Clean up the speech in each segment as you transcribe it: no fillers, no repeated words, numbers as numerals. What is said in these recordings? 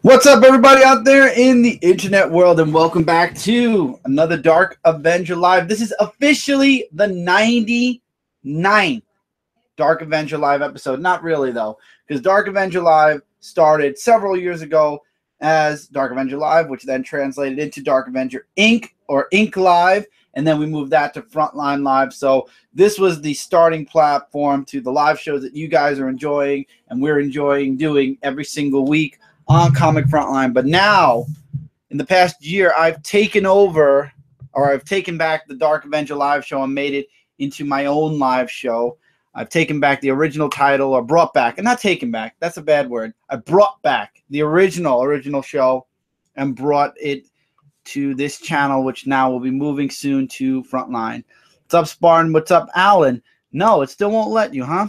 What's up, everybody out there in the internet world, and welcome back to another Dark Avenger Live. This is officially the 99th Dark Avenger Live episode. Not really, though, because Dark Avenger Live started several years ago as Dark Avenger Live, which then translated into Dark Avenger Inc. or Inc. Live, and then we moved that to Frontline Live. So this was the starting platform to the live shows that you guys are enjoying and we're enjoying doing every single week on Comic Frontline. But now, in the past year, I've taken over, or I've taken back the Dark Avenger live show and made it into my own live show. I've taken back the original title, or brought back, and not taken back, that's a bad word. I brought back the original show and brought it to this channel, which now will be moving soon to Frontline. What's up, Spartan? What's up, Alan? No, it still won't let you, huh?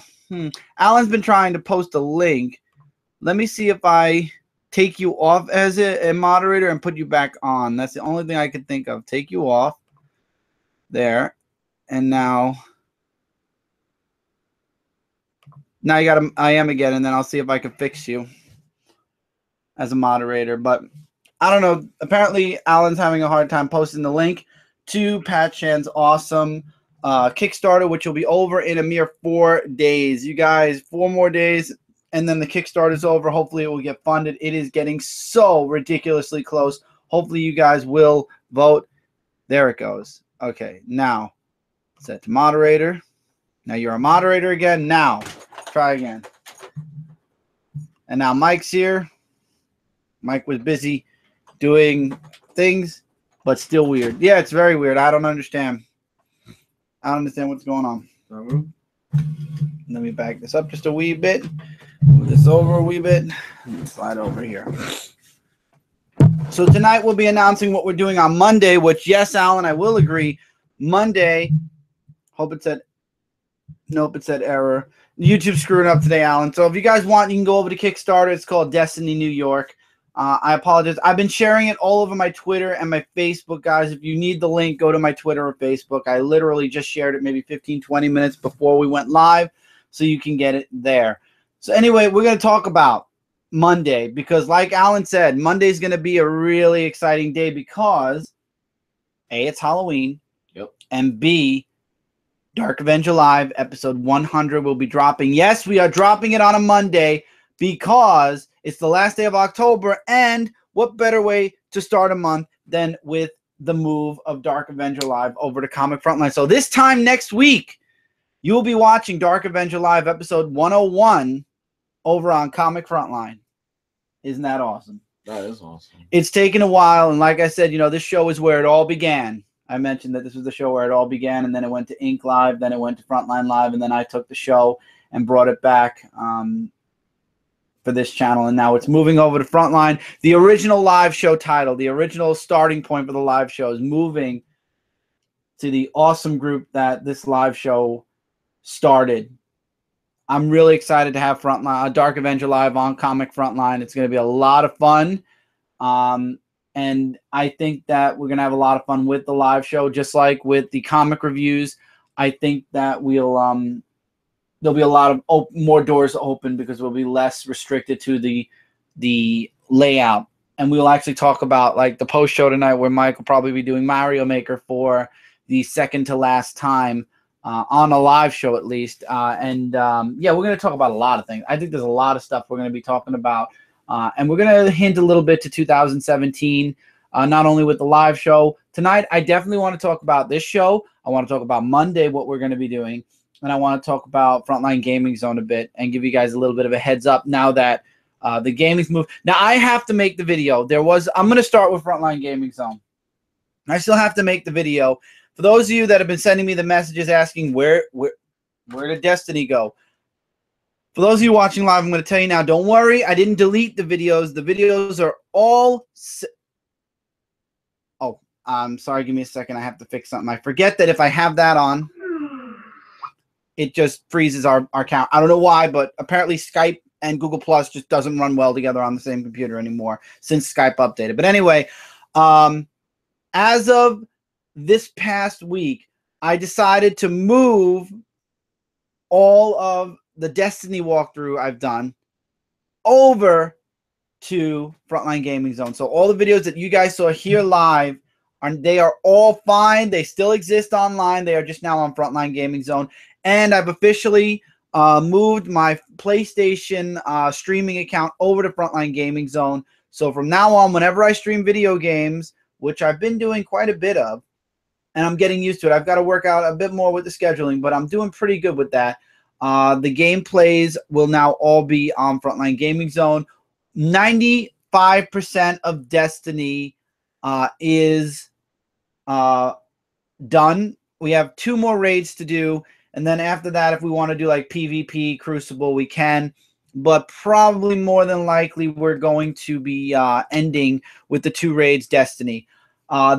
Alan's been trying to post a link. Let me see if I take you off as a moderator and put you back on. That's the only thing I could think of. Take you off there, and now you got to I am again, and then I'll see if I can fix you as a moderator. But I don't know. Apparently, Alan's having a hard time posting the link to Pat Shan's awesome Kickstarter, which will be over in a mere 4 days. You guys, 4 more days, and then the Kickstarter is over. Hopefully, it will get funded. It is getting so ridiculously close. Hopefully, you guys will vote. There it goes. Okay, now set to moderator. Now you're a moderator again. Now try again. And now Mike's here. Mike was busy doing things, but still weird. Yeah, it's very weird. I don't understand. I don't understand what's going on. Let me back this up just a wee bit. Move this over a wee bit. And slide over here. So tonight we'll be announcing what we're doing on Monday, which, yes, Alan, I will agree. Monday, hope it said, nope, it said error. YouTube's screwing up today, Alan. So if you guys want, you can go over to Kickstarter. It's called Destiny New York. I apologize. I've been sharing it all over my Twitter and my Facebook, guys. If you need the link, go to my Twitter or Facebook. I literally just shared it maybe 15, 20 minutes before we went live, so you can get it there. So anyway, we're going to talk about Monday because, like Alan said, Monday is going to be a really exciting day because, A, it's Halloween, and B, Dark Avenger Live episode 100 will be dropping. Yes, we are dropping it on a Monday because it's the last day of October, and what better way to start a month than with the move of Dark Avenger Live over to Comic Frontline. So this time next week, you will be watching Dark Avenger Live episode 101 over on Comic Frontline. Isn't that awesome? That is awesome. It's taken a while, and like I said, you know, this show is where it all began. I mentioned that this was the show where it all began, and then it went to Inc. Live, then it went to Frontline Live, and then I took the show and brought it back for this channel, and now it's moving over to Frontline. The original live show title, the original starting point for the live show, is moving to the awesome group that this live show started. I'm really excited to have Frontline, Dark Avenger Live on Comic Frontline. It's going to be a lot of fun. And I think that we're going to have a lot of fun with the live show, just like with the comic reviews. I think that we'll there'll be a lot of more doors open because we'll be less restricted to the layout. And we'll actually talk about, like, the post show tonight where Mike will probably be doing Mario Maker for the second to last time on a live show, at least. Yeah, we're going to talk about a lot of things. I think there's a lot of stuff we're going to be talking about. And we're going to hint a little bit to 2017, not only with the live show. Tonight, I definitely want to talk about this show. I want to talk about Monday, what we're going to be doing. And I want to talk about Frontline Gaming Zone a bit and give you guys a little bit of a heads up now that the gaming's moved. Now, I have to make the video. I'm going to start with Frontline Gaming Zone. I still have to make the video. For those of you that have been sending me the messages asking where did Destiny go? For those of you watching live, I'm going to tell you now, don't worry. I didn't delete the videos. The videos are all... Oh, I'm sorry. Give me a second. I have to fix something. I forget that if I have that on, it just freezes our account. I don't know why, but apparently Skype and Google Plus just doesn't run well together on the same computer anymore since Skype updated. But anyway, as of this past week, I decided to move all of the Destiny walkthrough I've done over to Frontline Gaming Zone. So all the videos that you guys saw here live, they are all fine. They still exist online. They are just now on Frontline Gaming Zone. And I've officially moved my PlayStation streaming account over to Frontline Gaming Zone. So from now on, whenever I stream video games, which I've been doing quite a bit of, and I'm getting used to it. I've got to work out a bit more with the scheduling, but I'm doing pretty good with that. The gameplays will now all be on Frontline Gaming Zone. 95% of Destiny is done. We have 2 more raids to do, and then after that, if we want to do like PvP, Crucible, we can. But probably more than likely, we're going to be ending with the 2 raids Destiny.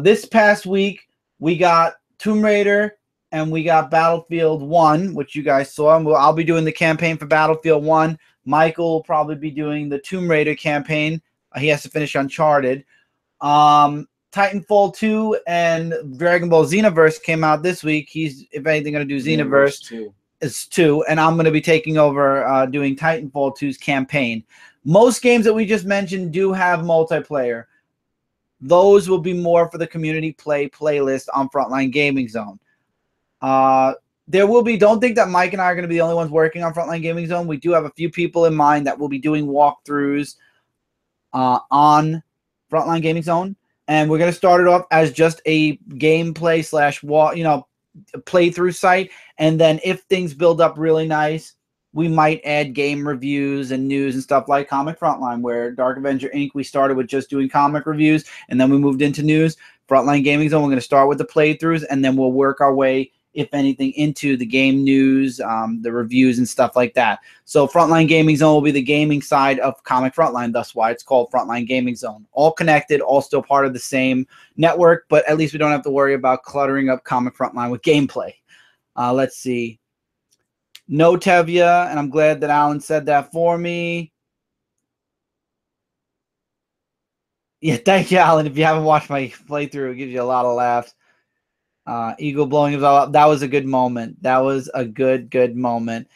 This past week, we got Tomb Raider and we got Battlefield 1, which you guys saw. I'll be doing the campaign for Battlefield 1. Michael will probably be doing the Tomb Raider campaign. He has to finish Uncharted. Titanfall 2 and Dragon Ball Xenoverse came out this week. He's, if anything, going to do Xenoverse 2. It's 2, and I'm going to be taking over doing Titanfall 2's campaign. Most games that we just mentioned do have multiplayer. Those will be more for the community playlist on Frontline Gaming Zone. There will be, don't think that Mike and I are going to be the only ones working on Frontline Gaming Zone. We do have a few people in mind that will be doing walkthroughs on Frontline Gaming Zone. And we're going to start it off as just a gameplay / playthrough site. And then if things build up really nice, we might add game reviews and news and stuff like Comic Frontline, where Dark Avenger Inc. we started with just doing comic reviews, and then we moved into news. Frontline Gaming Zone, we're going to start with the playthroughs, and then we'll work our way, if anything, into the game news, the reviews and stuff like that. So Frontline Gaming Zone will be the gaming side of Comic Frontline. That's why it's called Frontline Gaming Zone. All connected, all still part of the same network, but at least we don't have to worry about cluttering up Comic Frontline with gameplay. Let's see. No Tevya, and I'm glad that Alan said that for me. Yeah, thank you, Alan. If you haven't watched my playthrough, it gives you a lot of laughs. Eagle blowing his all up. That was a good moment. That was a good moment.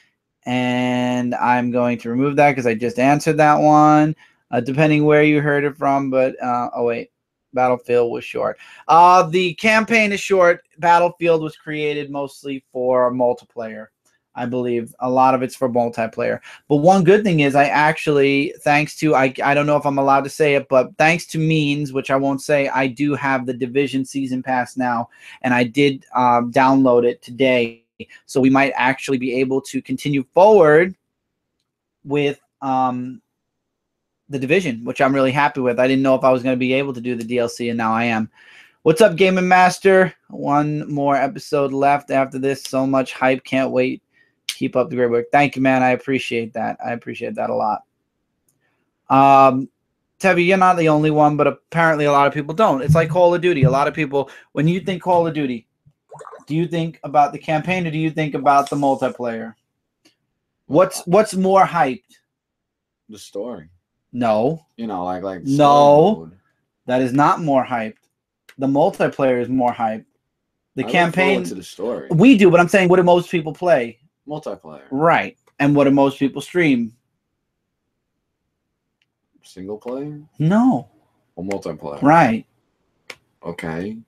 And I'm going to remove that because I just answered that one. Depending where you heard it from, but oh wait, Battlefield was short. The campaign is short. Battlefield was created mostly for multiplayer. I believe a lot of it's for multiplayer. But one good thing is I actually, thanks to, I don't know if I'm allowed to say it, but thanks to Means, which I won't say, I do have the Division Season Pass now, and I did download it today. So we might actually be able to continue forward with the Division, which I'm really happy with. I didn't know if I was going to be able to do the DLC, and now I am. What's up, Gaming Master? One more episode left after this. So much hype. Can't wait. Keep up the great work. Thank you, man. I appreciate that. I appreciate that a lot. Tevi, you're not the only one, but apparently a lot of people don't. It's like Call of Duty. A lot of people, when you think Call of Duty, do you think about the campaign or do you think about the multiplayer? What's more hyped? The story. No. You know, like no. Mode. That is not more hyped. The multiplayer is more hyped. The campaign. To the story. We do, but I'm saying, what do most people play? Multiplayer. Right. And what do most people stream? Single player? No. Or multiplayer? Right. Okay.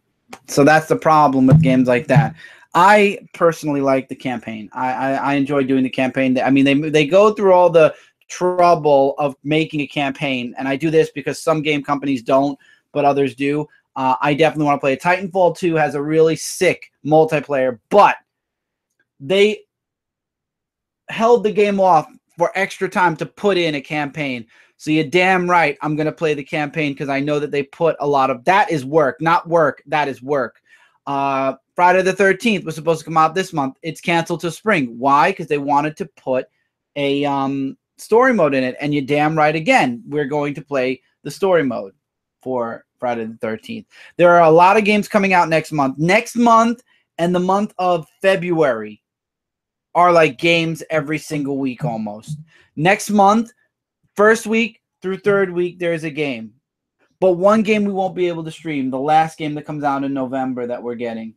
So that's the problem with games like that. I personally like the campaign. I enjoy doing the campaign. I mean, they go through all the trouble of making a campaign, and I do this because some game companies don't, but others do. I definitely want to play it. Titanfall 2 has a really sick multiplayer, but they held the game off for extra time to put in a campaign. So you're damn right I'm going to play the campaign because I know that they put a lot of... That is work, not work. That is work. Friday the 13th was supposed to come out this month. It's canceled to spring. Why? Because they wanted to put a story mode in it. And you're damn right again. We're going to play the story mode for Friday the 13th. There are a lot of games coming out next month. Next month and the month of February are like games every single week almost. Next month, first week through third week, there's a game. But one game we won't be able to stream, the last game that comes out in November that we're getting,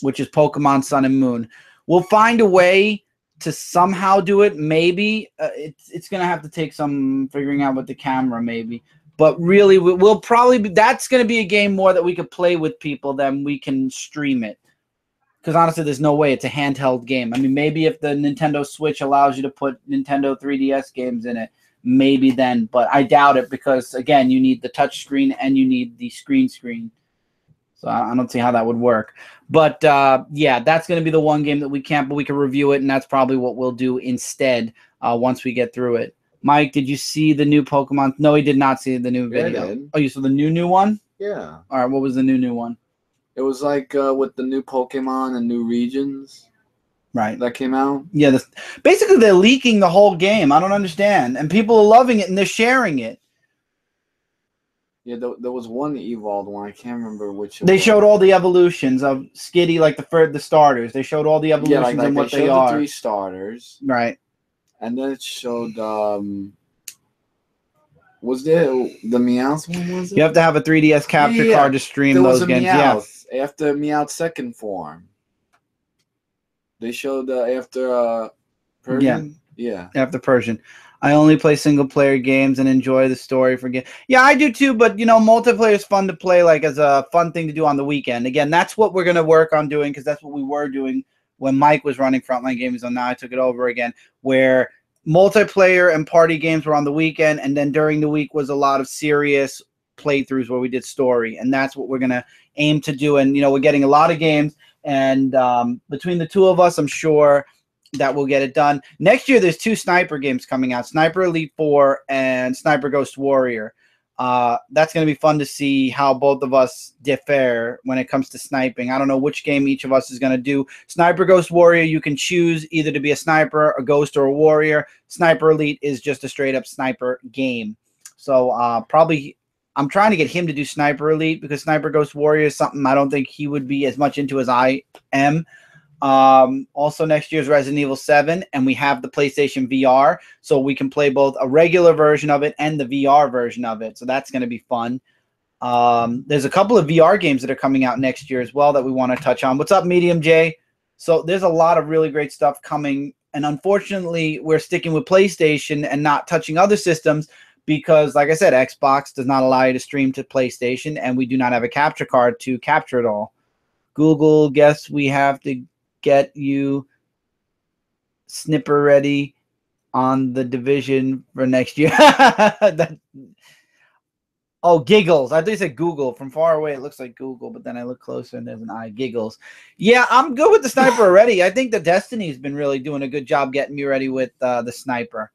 which is Pokemon Sun and Moon. We'll find a way to somehow do it. Maybe it's gonna have to take some figuring out with the camera, maybe. But really, we'll probably that's gonna be a game more that we could play with people than we can stream it. Because honestly, there's no way it's a handheld game. I mean, maybe if the Nintendo Switch allows you to put Nintendo 3DS games in it, maybe then. But I doubt it because, again, you need the touch screen and you need the screen. So I don't see how that would work. But, yeah, that's going to be the one game that we can't, but we can review it, and that's probably what we'll do instead once we get through it. Mike, did you see the new Pokemon? No, he did not see the new video. I did. Oh, you saw the new one? Yeah. All right, what was the new one? It was like with the new Pokemon and new regions. Right. That came out. Yeah. Basically, they're leaking the whole game. I don't understand. And people are loving it, and they're sharing it. Yeah, there was one evolved one. I can't remember which. They showed all the evolutions of Skitty, like the starters. They showed all the evolutions and what they are. The 3 starters. Right. And then it showed... was there the Meowth one, was it? You have to have a 3DS capture card to stream those games. Meowth after Meowth's second form. They showed after Persian. Yeah. After Persian. I only play single player games and enjoy the story for games. Yeah, I do too, but multiplayer is fun to play like as a fun thing to do on the weekend. Again, that's what we're going to work on doing because that's what we were doing when Mike was running Frontline Gaming Zone. Now I took it over again where multiplayer and party games were on the weekend, and then during the week was a lot of serious playthroughs where we did story, and that's what we're going to aim to do. And, we're getting a lot of games, and between the two of us, I'm sure that we'll get it done. Next year, there's 2 sniper games coming out, Sniper Elite 4 and Sniper Ghost Warrior. That's going to be fun to see how both of us differ when it comes to sniping. I don't know which game each of us is going to do. Sniper Ghost Warrior, you can choose either to be a sniper, a ghost, or a warrior. Sniper Elite is just a straight-up sniper game. So probably I'm trying to get him to do Sniper Elite because Sniper Ghost Warrior is something I don't think he would be as much into as I am. Also next year's Resident Evil 7, and we have the PlayStation VR, so we can play both a regular version of it and the VR version of it. So that's going to be fun. There's a couple of VR games that are coming out next year as well that we want to touch on. What's up, Medium J? So there's a lot of really great stuff coming, and unfortunately, we're sticking with PlayStation and not touching other systems because, like I said, Xbox does not allow you to stream to PlayStation, and we do not have a capture card to capture it all. Google, guess we have to get you snipper ready on the Division for next year. Oh, Giggles. I think you said Google. From far away, it looks like Google, but then I look closer and there's an eye. Giggles. Yeah, I'm good with the sniper already. I think the Destiny's been really doing a good job getting me ready with the sniper.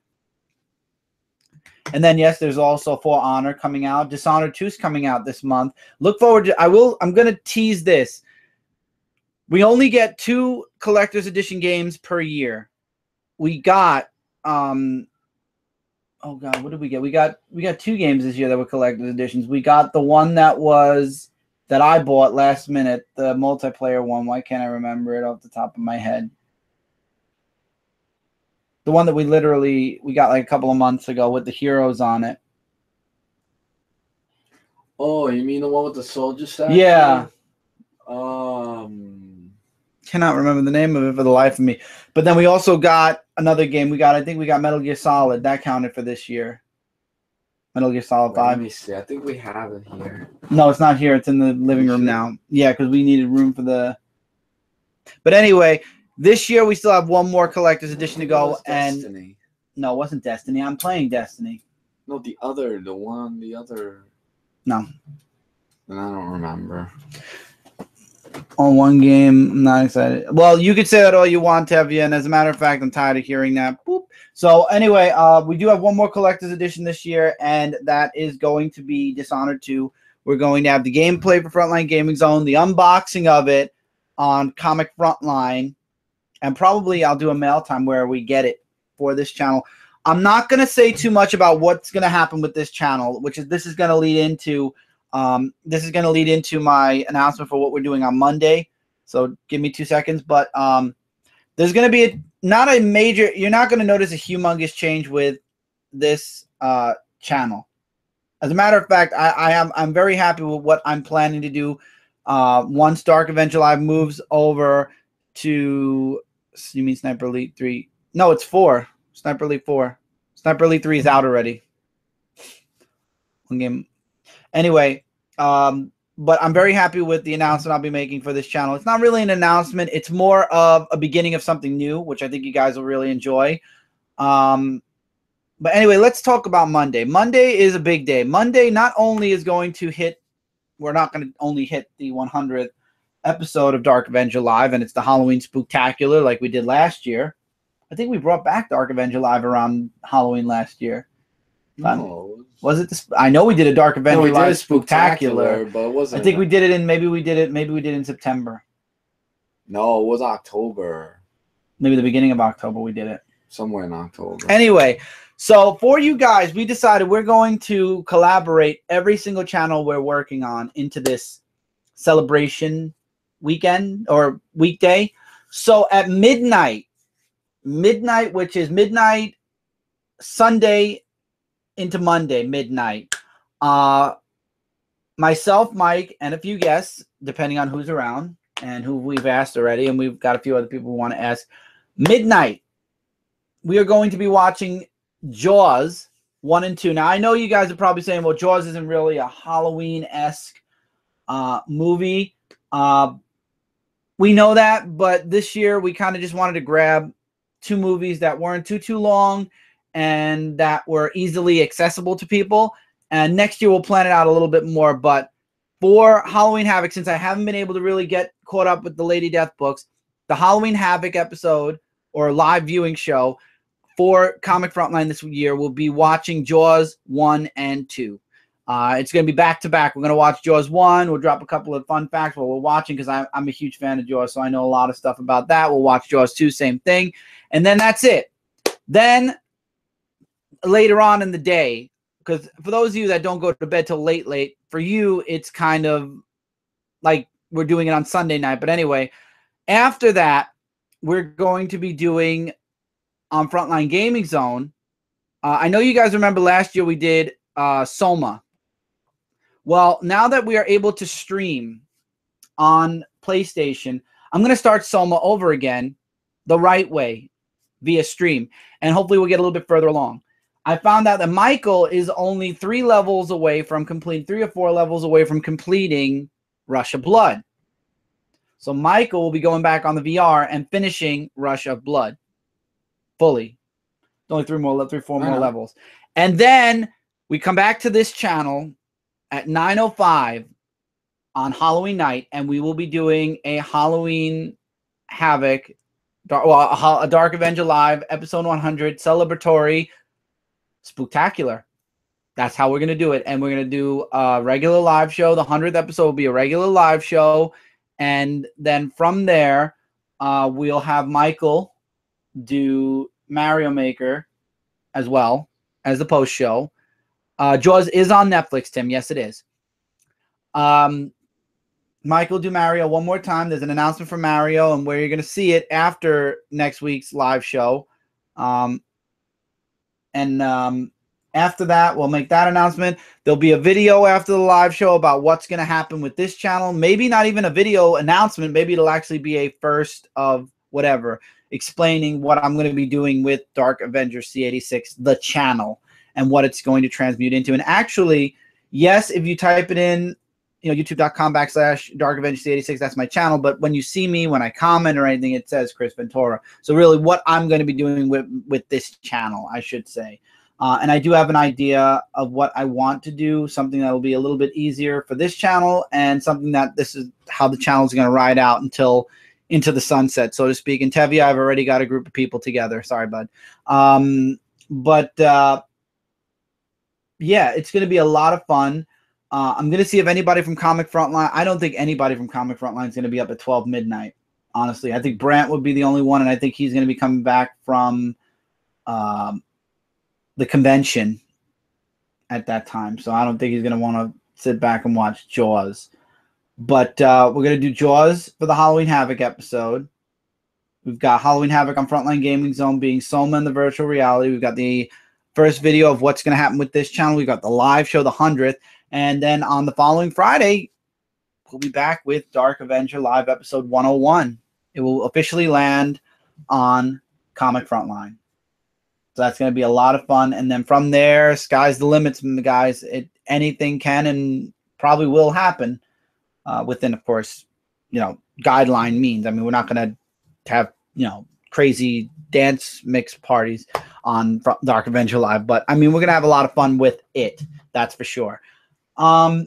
And then, yes, there's also For Honor coming out. Dishonored 2 is coming out this month. Look forward to I'm going to tease this. We only get 2 collector's edition games per year. We got oh god, what did we get? We got 2 games this year that were collector's editions. We got the one that I bought last minute, the multiplayer one. Why can't I remember it off the top of my head? The one that we got like a couple of months ago with the heroes on it. Oh, you mean the one with the soldier statue? Yeah. Cannot remember the name of it for the life of me. But then we also got another game. I think we got Metal Gear Solid. That counted for this year. Metal Gear Solid 5. Let me see. I think we have it here. No, it's not here. It's in the living room now. Yeah, because we needed room for the... But anyway, this year we still have one more collector's edition to go. And Destiny. No, it wasn't Destiny. I'm playing Destiny. No, the other. No. I don't remember. On one game, I'm not excited. Well, you could say that all you want, Tevye, and as a matter of fact, I'm tired of hearing that. Boop. So anyway, we do have one more collector's edition this year, and that is going to be Dishonored 2. We're going to have the gameplay for Frontline Gaming Zone, the unboxing of it on Comic Frontline, and probably I'll do a mail time where we get it for this channel. I'm not going to say too much about what's going to happen with this channel, this is going to lead into my announcement for what we're doing on Monday. So give me 2 seconds. But there's going to be you're not going to notice a humongous change with this channel. As a matter of fact, I'm very happy with what I'm planning to do. Once Dark Avenger Live moves over to, you mean Sniper Elite 3? No, it's 4. Sniper Elite 4. Sniper Elite 3 is out already. One game. Anyway, but I'm very happy with the announcement I'll be making for this channel. It's not really an announcement. It's more of a beginning of something new, which I think you guys will really enjoy. But anyway, let's talk about Monday. Monday is a big day. Monday not only is going to hit, we're not going to only hit the 100th episode of Dark Avenger Live, and it's the Halloween Spooktacular like we did last year. I think we brought back Dark Avenger Live around Halloween last year. No. Was it? I know we did a Dark Avenger we Live did a Spooktacular, but it wasn't. I think we did it in, maybe we did it in September. No, it was October. Maybe the beginning of October we did it. Somewhere in October. Anyway, so for you guys, we decided we're going to collaborate every single channel we're working on into this celebration weekend or weekday. So at midnight, which is midnight Sunday into Monday, midnight, myself, Mike, and a few guests, depending on who's around and who we've asked already, and we've got a few other people who want to ask. Midnight, we are going to be watching Jaws 1 and 2. Now, I know you guys are probably saying, well, Jaws isn't really a Halloween-esque movie. We know that, but this year we kind of just wanted to grab 2 movies that weren't too long and that were easily accessible to people. And next year we'll plan it out a little bit more. But for Halloween Havoc, since I haven't been able to really get caught up with the Lady Death books, the Halloween Havoc episode or live viewing show for Comic Frontline this year will be watching Jaws 1 and 2. It's going to be back-to-back. We're going to watch Jaws 1. We'll drop a couple of fun facts while we're watching because I'm a huge fan of Jaws, so I know a lot of stuff about that. We'll watch Jaws 2, same thing. And then that's it. Then later on in the day, because for those of you that don't go to bed till late, for you, it's kind of like we're doing it on Sunday night. But anyway, after that, we're going to be doing on Frontline Gaming Zone. I know you guys remember last year we did Soma. Well, now that we are able to stream on PlayStation, I'm going to start Soma over again the right way via stream, and hopefully we'll get a little bit further along. I found out that Michael is only 3 levels away from completing, 3 or 4 levels away from completing Rush of Blood. So Michael will be going back on the VR and finishing Rush of Blood fully. Only 4 more levels. And then we come back to this channel at 9:05 on Halloween night, and we will be doing a Halloween Havoc, a Dark Avenger Live episode 100 celebratory spooktacular. That's how we're going to do it. And we're going to do a regular live show. The 100th episode will be a regular live show. And then from there, we'll have Michael do Mario Maker as well as the post show. Jaws is on Netflix, Tim. Yes, it is. Michael do Mario one more time. There's an announcement for Mario and where you're going to see it after next week's live show. After that, we'll make that announcement. There'll be a video after the live show about what's going to happen with this channel. Maybe not even a video announcement. Maybe it'll actually be a first of whatever, explaining what I'm going to be doing with Dark Avenger C86, the channel, and what it's going to transmute into. And actually, yes, if you type it in, youtube.com/Dark Avenger C86, that's my channel. But when you see me, when I comment or anything, it says Chris Ventura. So really what I'm going to be doing with this channel, I should say. And I do have an idea of what I want to do, something that will be a little bit easier for this channel and something that this is how the channel is going to ride out until into the sunset, so to speak. And Tevye, I've already got a group of people together. Sorry, bud. Yeah, it's going to be a lot of fun. I'm going to see if anybody from Comic Frontline. I don't think anybody from Comic Frontline is going to be up at 12 midnight, honestly. I think Brant would be the only one, and I think he's going to be coming back from the convention at that time. So I don't think he's going to want to sit back and watch Jaws. But we're going to do Jaws for the Halloween Havoc episode. We've got Halloween Havoc on Frontline Gaming Zone being Soma in the virtual reality. We've got the first video of what's going to happen with this channel. We've got the live show, the 100th. And then on the following Friday, we'll be back with Dark Avenger Live episode 101. It will officially land on Comic Frontline. So that's going to be a lot of fun. And then from there, sky's the limits, guys. Anything can and probably will happen within, of course, guideline means. I mean, we're not going to have, crazy dance mix parties on Dark Avenger Live, but I mean, we're going to have a lot of fun with it. That's for sure. So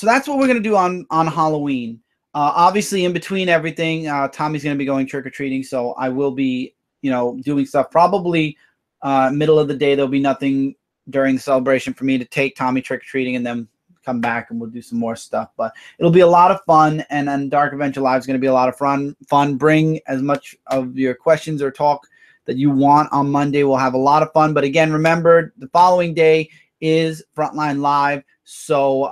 that's what we're going to do on Halloween. Obviously, in between everything, Tommy's going to be going trick-or-treating, so I will be, doing stuff. Probably middle of the day, there'll be nothing during the celebration for me to take Tommy trick-or-treating and then come back and we'll do some more stuff. But it'll be a lot of fun, and then Dark Avenger Live is going to be a lot of fun. Bring as much of your questions or talk that you want on Monday. We'll have a lot of fun. But again, remember, the following day is Frontline Live. So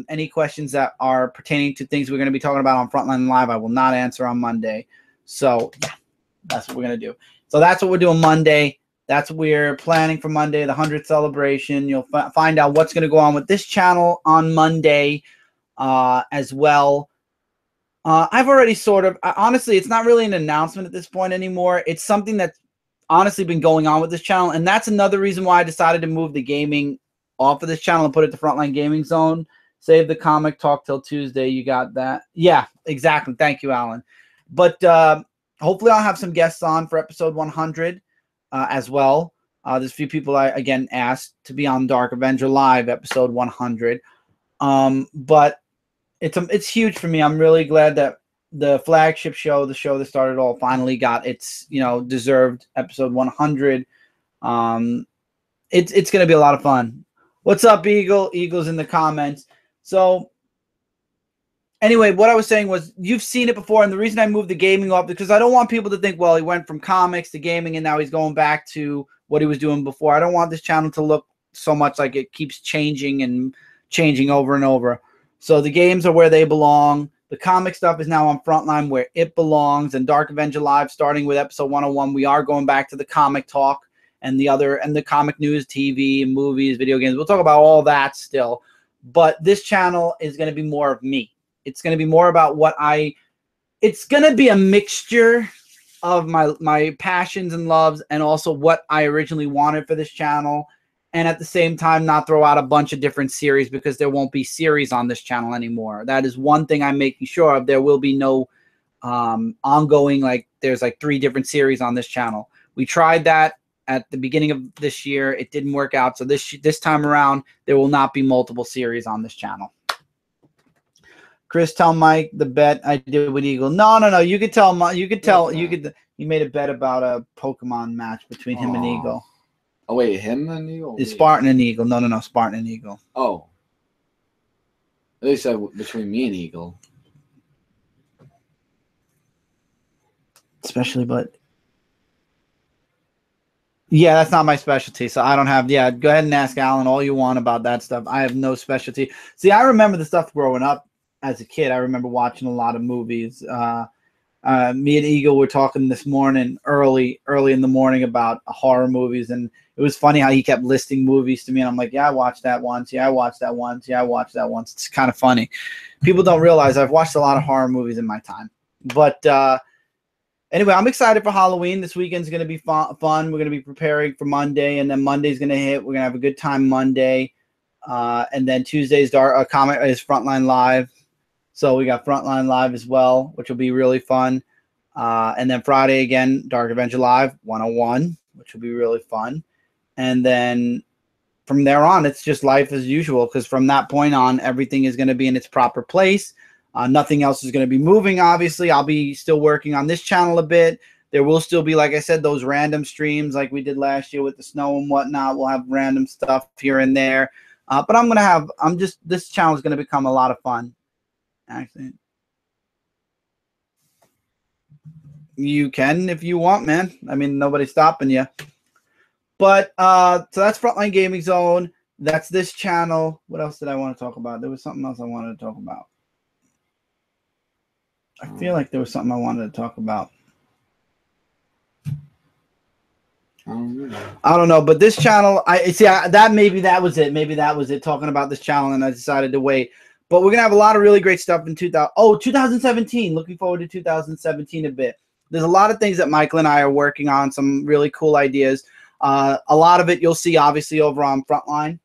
any questions that are pertaining to things we're going to be talking about on Frontline Live, I will not answer on Monday. So yeah, that's what we're going to do. So that's what we're doing Monday. That's what we're planning for Monday, the 100th celebration. You'll find out what's going to go on with this channel on Monday as well. I've already honestly, it's not really an announcement at this point anymore. It's something that's honestly been going on with this channel, and that's another reason why I decided to move the gaming off of this channel and put it to Frontline Gaming Zone. Save the comic talk till Tuesday. You got that? Yeah, exactly. Thank you, Alan. But hopefully I'll have some guests on for episode 100 as well. There's a few people I, again, asked to be on Dark Avenger Live episode 100. But it's huge for me. I'm really glad that the flagship show, the show that started it all, finally got its deserved episode 100. It's going to be a lot of fun. What's up, Eagle? Eagle's in the comments. So anyway, what I was saying was, you've seen it before, and the reason I moved the gaming off, because I don't want people to think, well, he went from comics to gaming and now he's going back to what he was doing before. I don't want this channel to look so much like it keeps changing and changing over and over. So the games are where they belong. The comic stuff is now on Frontline where it belongs. And Dark Avenger Live, starting with episode 101, we are going back to the comic talk and the comic news, TV, movies, video games. We'll talk about all that still. But this channel is going to be more of me. It's going to be more about it's going to be a mixture of my passions and loves and also what I originally wanted for this channel. And at the same time, not throw out a bunch of different series, because there won't be series on this channel anymore. That is one thing I'm making sure of. There will be no ongoing, there's 3 different series on this channel. We tried that at the beginning of this year. It didn't work out. So this time around, there will not be multiple series on this channel. Chris, tell Mike the bet I did with Eagle. No. You could tell Mike. You could tell. You made a bet about a Pokemon match between him and Eagle. Oh wait, him and Eagle? It's Spartan and Eagle. No. Spartan and Eagle. Oh. At least between me and Eagle. Especially, but yeah, that's not my specialty. So I don't have. Yeah, go ahead and ask Alan all you want about that stuff. I have no specialty. See, I remember the stuff growing up as a kid. I remember watching a lot of movies. Me and Eagle were talking this morning, early in the morning, about horror movies, and it was funny how he kept listing movies to me, and I'm like, yeah, I watched that once. Yeah, I watched that once. Yeah, I watched that once. It's kind of funny. People don't realize I've watched a lot of horror movies in my time. But anyway, I'm excited for Halloween. This weekend's going to be fun. We're going to be preparing for Monday, and then Monday's going to hit. We're going to have a good time Monday. And then Tuesday's comic is Frontline Live. So we got Frontline Live as well, which will be really fun. And then Friday again, Dark Avenger Live 101, which will be really fun. And then from there on, it's just life as usual, because from that point on, everything is going to be in its proper place. Nothing else is going to be moving, obviously. I'll be still working on this channel a bit. There will still be, like I said, those random streams like we did last year with the snow and whatnot. We'll have random stuff here and there. But this channel is going to become a lot of fun. Actually, you can if you want, man. I mean, nobody's stopping you. But so that's Frontline Gaming Zone. That's this channel. What else did I want to talk about? There was something else I wanted to talk about. I feel like there was something I wanted to talk about. I don't know, but this channel, maybe that was it. Maybe that was it, talking about this channel, and I decided to wait. But we're going to have a lot of really great stuff in 2017. Looking forward to 2017 a bit. there's a lot of things that Michael and I are working on, some really cool ideas. A lot of it you'll see obviously over on Frontline,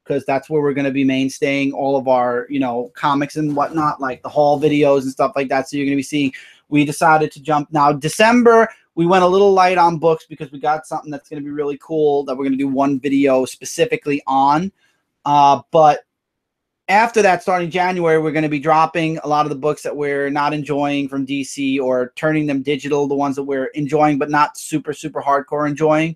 because that's where we're going to be mainstaying all of our, comics and whatnot, like the haul videos and stuff like that. So you're going to be seeing, we decided to jump now. December, we went a little light on books because we got something that's going to be really cool that we're going to do one video specifically on. But after that, starting January, we're going to be dropping a lot of the books that we're not enjoying from DC, or turning them digital, the ones that we're enjoying but not super, super hardcore enjoying.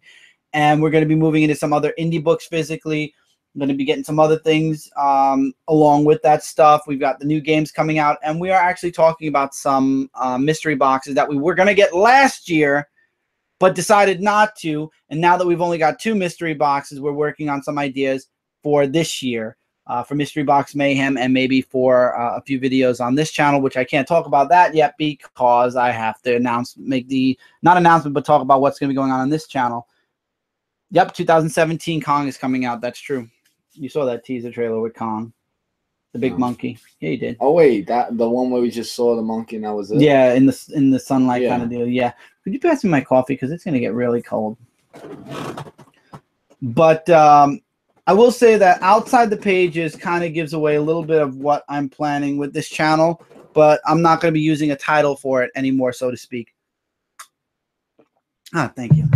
And we're going to be moving into some other indie books physically. I'm going to be getting some other things along with that stuff. We've got the new games coming out, and we are actually talking about some mystery boxes that we were going to get last year but decided not to. And now that we've only got 2 mystery boxes, we're working on some ideas for this year. For Mystery Box Mayhem, and maybe for a few videos on this channel, which I can't talk about that yet because I have to talk about what's going to be going on this channel. Yep, 2017 Kong is coming out. That's true. You saw that teaser trailer with Kong, the big monkey. Yeah, you did. Oh wait, that the one where we just saw the monkey and that was it? Yeah, in the sunlight kind of deal. Yeah. Could you pass me my coffee, because it's going to get really cold. But I will say that outside the pages kind of gives away a little bit of what I'm planning with this channel, but I'm not going to be using a title for it anymore, so to speak. Thank you.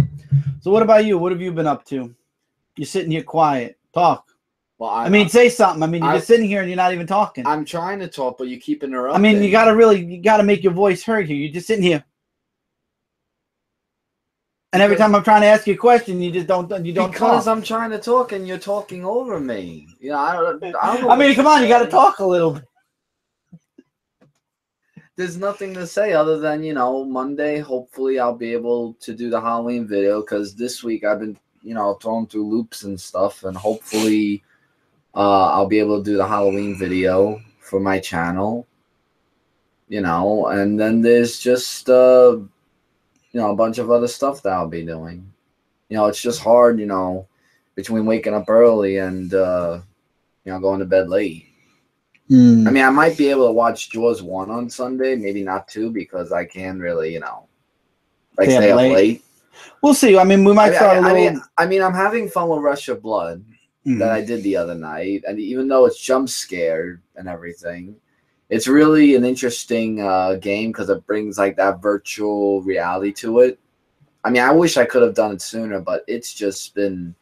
So what about you? What have you been up to? You're sitting here quiet. Talk. Well, I mean, say something. I mean, you're just sitting here and you're not even talking. I'm trying to talk, but you keep interrupting. I mean, you got to make your voice heard here. You're just sitting here. And every time I'm trying to ask you a question, you just don't because talk. I'm trying to talk and you're talking over me. I don't know. I mean, come on, you got to talk a little bit. There's nothing to say other than, Monday, hopefully I'll be able to do the Halloween video, because this week I've been, throwing through loops and stuff, and hopefully I'll be able to do the Halloween video for my channel, and then there's just, a bunch of other stuff that I'll be doing. It's just hard, between waking up early and, going to bed late. I mean, I might be able to watch Jaws 1 on Sunday, maybe not 2, because I can really, stay up late. We'll see. I mean, we might start a little... I mean, I'm having fun with Rush of Blood that I did the other night, and even though it's jump scared and everything, it's really an interesting game because it brings like that virtual reality to it. I mean, I wish I could have done it sooner, but it's just been...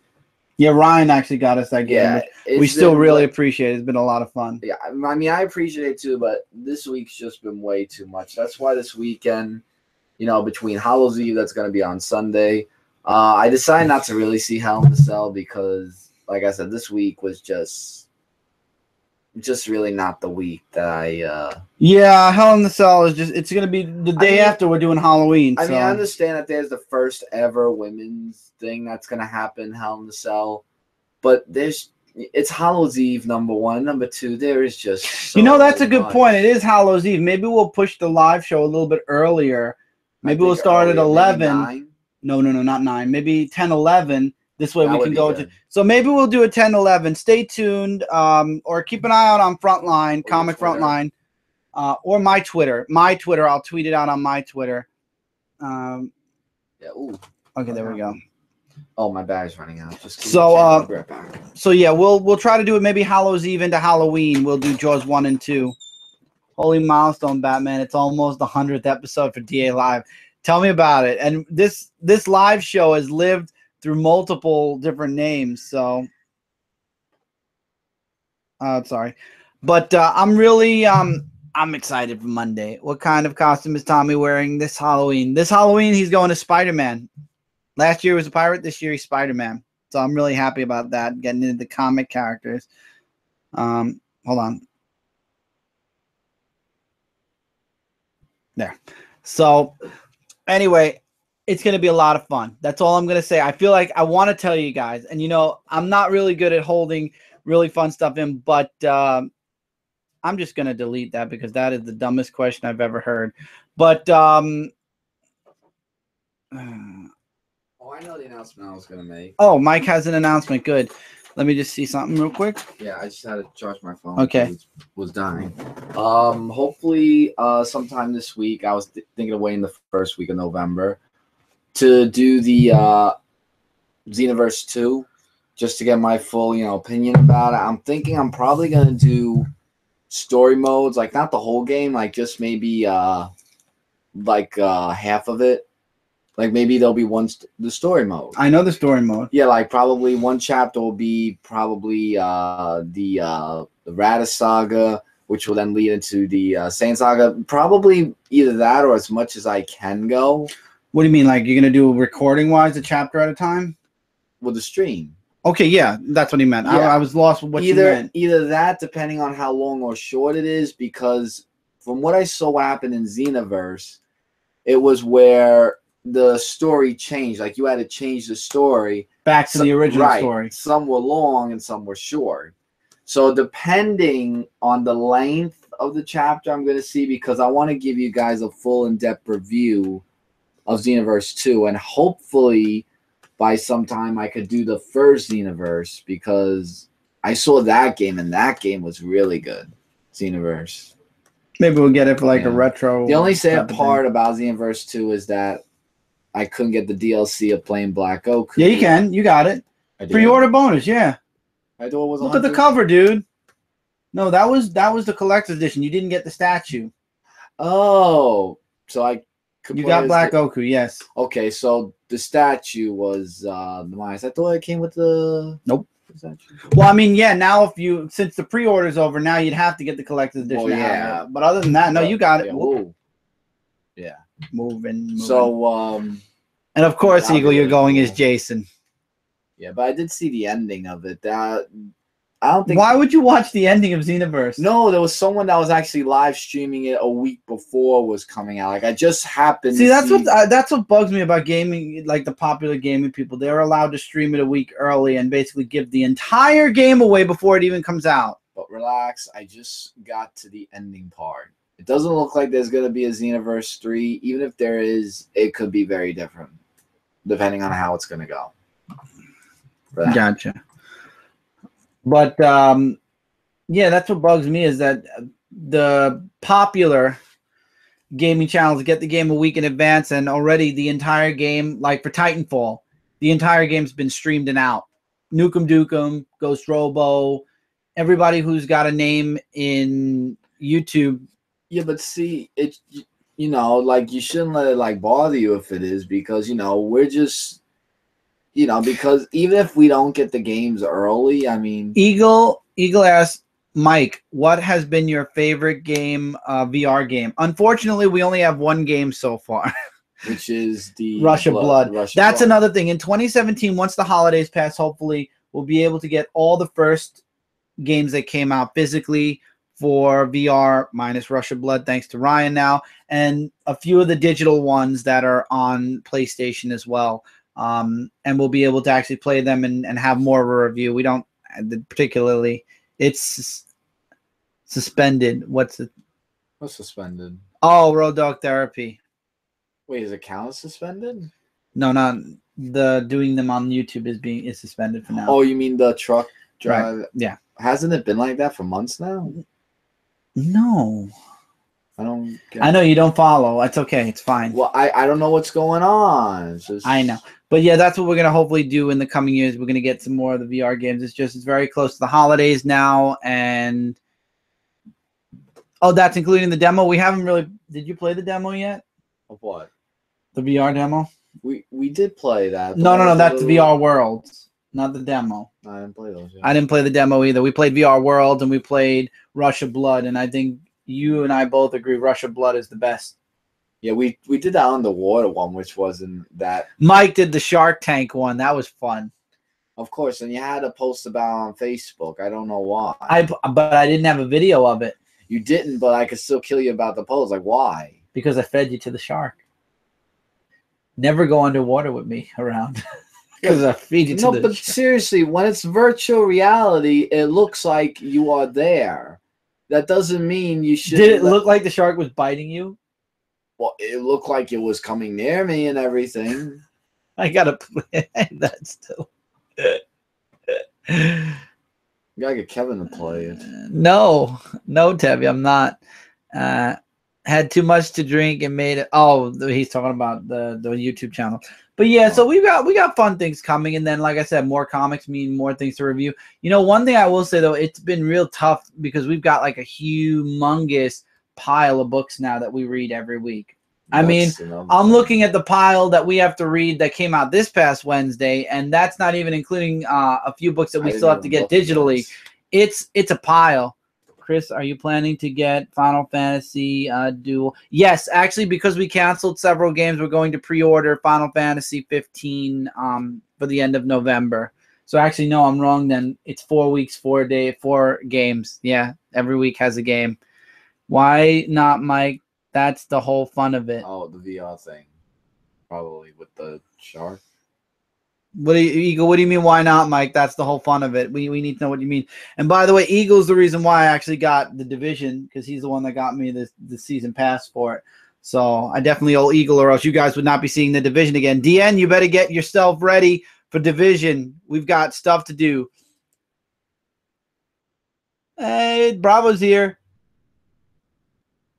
Yeah, Ryan actually got us that game. Yeah, we still really appreciate it. It's been a lot of fun. Yeah, I mean, I appreciate it too, but this week's just been way too much. That's why this weekend, between Hallows Eve, that's going to be on Sunday, I decided not to really see Hell in the Cell because, like I said, this week was just really not the week that I... Yeah, Hell in the Cell is just... It's going to be the day after we're doing Halloween. I mean, I understand that there's the first ever women's thing that's going to happen, Hell in the Cell, but it's Hallows Eve, number 1. Number 2, there is just so that's a good much. point. It is Hallows Eve. Maybe we'll push the live show a little bit earlier. Maybe we'll start at 11. No, not 9. Maybe 10, 11. This way we can go to... So maybe we'll do a 10, 11. Stay tuned, or keep an eye out on Frontline, Comic Frontline, or my Twitter. My Twitter, I'll tweet it out on my Twitter. Yeah. Ooh. Okay, there we go. Oh, my battery's running out. So, right back. So yeah, we'll try to do it maybe Hallows Eve into Halloween. We'll do Jaws 1 and 2. Holy milestone, Batman! It's almost the 100th episode for DA Live. Tell me about it. And this live show has lived through multiple different names. So, sorry, but I'm really I'm excited for Monday. What kind of costume is Tommy wearing this Halloween? This Halloween, he's going to Spider-Man. Last year he was a pirate. This year he's Spider-Man. So I'm really happy about that. Getting into the comic characters. Hold on. There. So anyway, it's going to be a lot of fun. That's all I'm going to say. I feel like I want to tell you guys, and I'm not really good at holding really fun stuff in, but I'm just going to delete that because that is the dumbest question I've ever heard. But oh, I know the announcement I was going to make. Oh, Mike has an announcement. Good. Let me just see something real quick. Yeah, I just had to charge my phone. Okay. It was dying. Hopefully, sometime this week. I was thinking of waiting the first week of November to do the Xenoverse 2, just to get my full, opinion about it. I'm thinking I'm probably gonna do story modes, like not the whole game, like just maybe half of it. Like maybe there'll be the story mode. I know the story mode. Yeah, like probably one chapter will be probably the Radis saga, which will then lead into the Saint saga. Probably either that or as much as I can go. What do you mean? Like you're gonna do recording wise a chapter at a time? With the stream. Okay, yeah, that's what he meant. Yeah. I was lost with what you meant. Either that, depending on how long or short it is, because from what I saw what happened in Xenoverse, it was where the story changed. Like you had to change the story back to the original story. Some were long and some were short. So depending on the length of the chapter, I'm going to see, because I want to give you guys a full in-depth review of Xenoverse 2, and hopefully by some time I could do the first Xenoverse, because I saw that game and that game was really good. Xenoverse. Maybe we'll get it for like a retro. The only sad part about Xenoverse 2 is that I couldn't get the DLC of playing Black Oak. Yeah, you can. You got it. Pre-order bonus, yeah. I thought it was. Look at the cover, dude. No, that was the collector's edition. You didn't get the statue. Oh, so you got Black Oku, yes. Okay, so the statue was the minus. I thought it came with the. Nope. Well, I mean, yeah. Now, since the pre-order's over, now you'd have to get the collector's edition. Well, yeah. But other than that, no, you got it. Yeah. Whoa. Yeah. Moving. So, and of course, Eagle, you're going as Jason. Yeah, but I did see the ending of it. I don't think. Why would you watch the ending of Xenoverse? No, there was someone that was actually live streaming it a week before it was coming out. Like I just happened. See, that's what bugs me about gaming. Like the popular gaming people, they're allowed to stream it a week early and basically give the entire game away before it even comes out. But relax, I just got to the ending part. It doesn't look like there's going to be a Xenoverse 3. Even if there is, it could be very different, depending on how it's going to go. Gotcha. But, yeah, that's what bugs me, is that the popular gaming channels get the game a week in advance, and already the entire game, like for Titanfall, the entire game's been streamed and out. Nukem Dukem, Ghost Robo, everybody who's got a name in YouTube. Yeah, but see, it, like you shouldn't let it bother you if it is, because we're just, because even if we don't get the games early, I mean, Eagle asked Mike, what has been your favorite game, VR game? Unfortunately, we only have one game so far, which is the Rush of Blood. That's another thing. In 2017, once the holidays pass, hopefully we'll be able to get all the first games that came out physically for VR minus Rush of Blood, thanks to Ryan now, and a few of the digital ones that are on PlayStation as well. And we'll be able to actually play them and have more of a review. We don't particularly. It's suspended. What's suspended? Oh, Road Dog Therapy. Wait, is it count as suspended? No, not the doing them on YouTube is suspended for now. Oh, you mean the truck drive? Right. Yeah. Hasn't it been like that for months now? No. I know you don't follow. It's okay. It's fine. Well, I don't know what's going on. I know. But yeah, that's what we're going to hopefully do in the coming years. We're going to get some more of the VR games. It's very close to the holidays now. And that's including the demo. We haven't really. Did you play the demo yet? Of what? The VR demo? We did play that. No. That's the VR Worlds, not the demo. I didn't play those yet. I didn't play the demo either. We played VR Worlds and we played Rush of Blood. And I think you and I both agree Rush of Blood is the best. Yeah, we did that on the water one, which wasn't that. Mike did the Shark Tank one. That was fun. Of course, and you had to post about it on Facebook. I don't know why. But I didn't have a video of it. You didn't, but I could still kill you about the post. Like, why? Because I fed you to the shark. Never go underwater with me around. Because I feed you to the but shark. Seriously, when it's virtual reality, it looks like you are there. That doesn't mean you should. Did it look like the shark was biting you? Well, it looked like it was coming near me and everything. I gotta play that still. You gotta get Kevin to play it. No, Tevy, I'm not. Had too much to drink and made it. Oh, he's talking about the YouTube channel. But yeah, so we got fun things coming, and then like I said, more comics mean more things to review. You know, one thing I will say though, it's been real tough because we've got like a humongous pile of books now that we read every week. I mean, I'm looking at the pile that we have to read that came out this past Wednesday, and that's not even including a few books that we still have to get digitally. It's a pile. Chris, are you planning to get Final Fantasy Duel? Yes, actually, because we canceled several games, we're going to pre-order Final Fantasy 15 for the end of November. So actually, no, I'm wrong then. It's 4 weeks, 4 games. Yeah, every week has a game. Why not, Mike? That's the whole fun of it. Oh, the VR thing. Probably with the shark. What do you mean, why not, Mike? That's the whole fun of it. We need to know what you mean. And by the way, Eagle's the reason why I actually got the Division, because he's the one that got me the season pass for it. So I definitely owe Eagle, or else you guys would not be seeing the Division again. DN, you better get yourself ready for Division. We've got stuff to do. Hey, Bravo's here.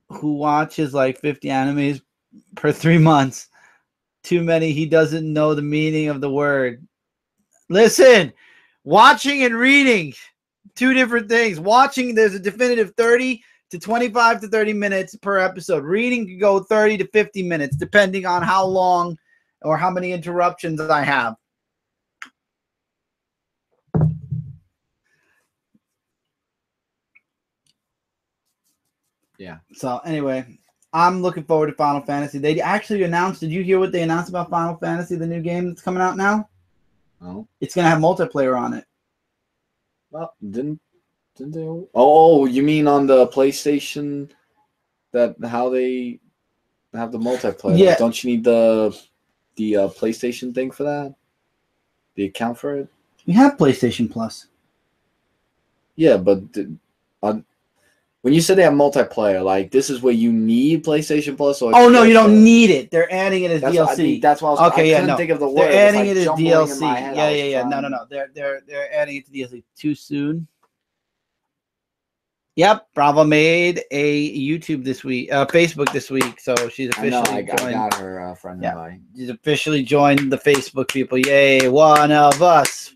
Who watches like 50 animes per 3 months? Too many. He doesn't know the meaning of the word. Listen, watching and reading, 2 different things. Watching, there's a definitive 30 to 25 to 30 minutes per episode. Reading can go 30 to 50 minutes, depending on how long or how many interruptions I have. Yeah. So anyway, I'm looking forward to Final Fantasy. They actually announced, did you hear what they announced about Final Fantasy, the new game that's coming out now? No. It's going to have multiplayer on it. Well, didn't they? Oh, you mean on the PlayStation? That how they have the multiplayer? Yeah. Like, don't you need the PlayStation thing for that? The account for it? We have PlayStation Plus. Yeah, but when you said they have multiplayer, like this is where you need PlayStation Plus, or oh no, you don't need it. They're adding it as DLC. That's why I was. Okay, I couldn't think of the word. They're adding it as DLC. Yeah. No. They're adding it to DLC. Too soon. Yep, Bravo made a YouTube this week, Facebook this week, so she's officially I got her friend invite. She's officially joined the Facebook people. Yay, one of us.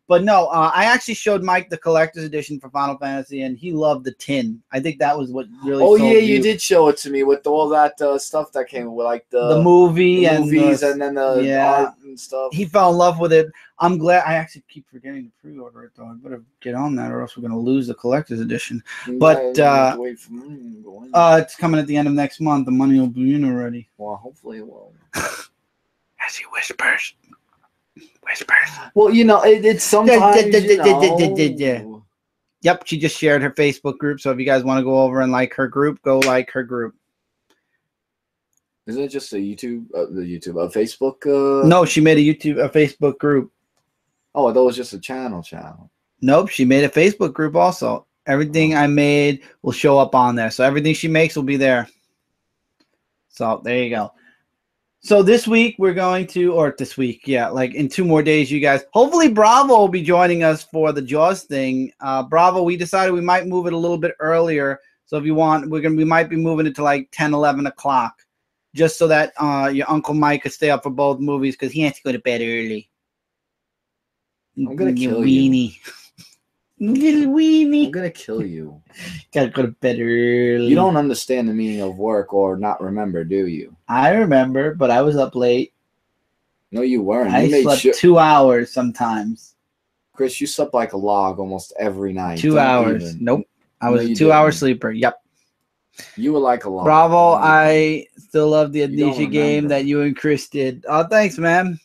But no, I actually showed Mike the collector's edition for Final Fantasy, and he loved the tin. I think that was what really. Oh yeah, you did show it to me with all that stuff that came with, like the movies and then the art and stuff. He fell in love with it. I'm glad. I actually keep forgetting to pre-order it though. I better get on that, or else we're gonna lose the collector's edition. But wait for money. It's coming at the end of next month. The money will be in already. Well, hopefully it will. As he whispers. Well, you know, it's sometimes. Yep, she just shared her Facebook group. So if you guys want to go over and like her group, go like her group. Isn't it just a Facebook? No, she made a Facebook group. Oh, that was just a channel. Nope, she made a Facebook group also. Everything I made will show up on there. So everything she makes will be there. So there you go. So this week we're going to, or this week, yeah, like in 2 more days, you guys. Hopefully Bravo will be joining us for the Jaws thing. Bravo, we decided we might move it a little bit earlier. So if you want, we might be moving it to like 10, 11 o'clock, just so that your Uncle Mike could stay up for both movies because he has to go to bed early. I'm gonna kill you. Little weenie. I'm gonna kill you. Gotta go to bed early. You don't understand the meaning of work or not remember, do you? I remember, but I was up late. No, you weren't. I slept 2 hours sometimes. Chris, you slept like a log almost every night. 2 hours. Nope. I was a 2-hour sleeper. Yep. You were like a log. Bravo. I still love the Amnesia game that you and Chris did. Oh, thanks, man.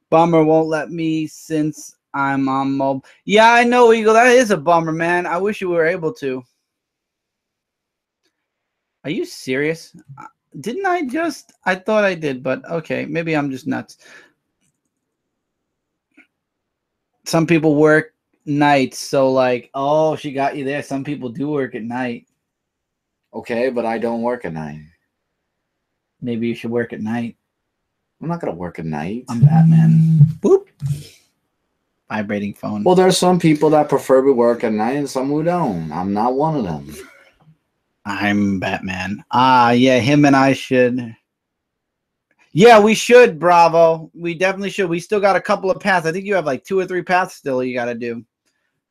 Bummer won't let me since I'm on mobile. Yeah, I know, Eagle. That is a bummer, man. I wish you were able to. Are you serious? Didn't I just? I thought I did, but okay. Maybe I'm just nuts. Some people work nights, so like, oh, she got you there. Some people do work at night. Okay, but I don't work at night. Maybe you should work at night. I'm not gonna work at night. I'm Batman. Boop. vibrating phone. Well, there's some people that prefer to work at night and some who don't. I'm not one of them. I'm Batman. Yeah, him and I should. Yeah, we should, Bravo. We definitely should. We still got a couple of paths. I think you have like 2 or 3 paths still you got to do.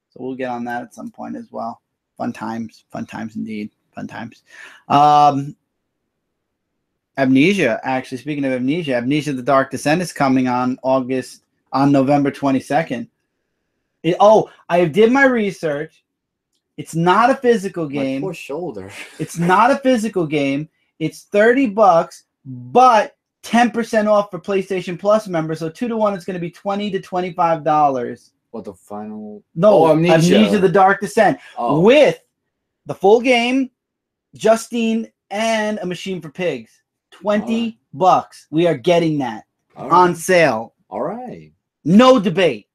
So we'll get on that at some point as well. Fun times indeed. Fun times. Amnesia, actually, speaking of Amnesia, The Dark Descent is coming on November 22nd. I did my research. It's not a physical game. My poor shoulder. It's not a physical game. It's $30, but 10% off for PlayStation Plus members. So 2 to 1, it's going to be $20 to $25. What, the final? No, Amnesia The Dark Descent. With the full game, Justine, and a machine for pigs. $20. We are getting that on sale. All right. No debate.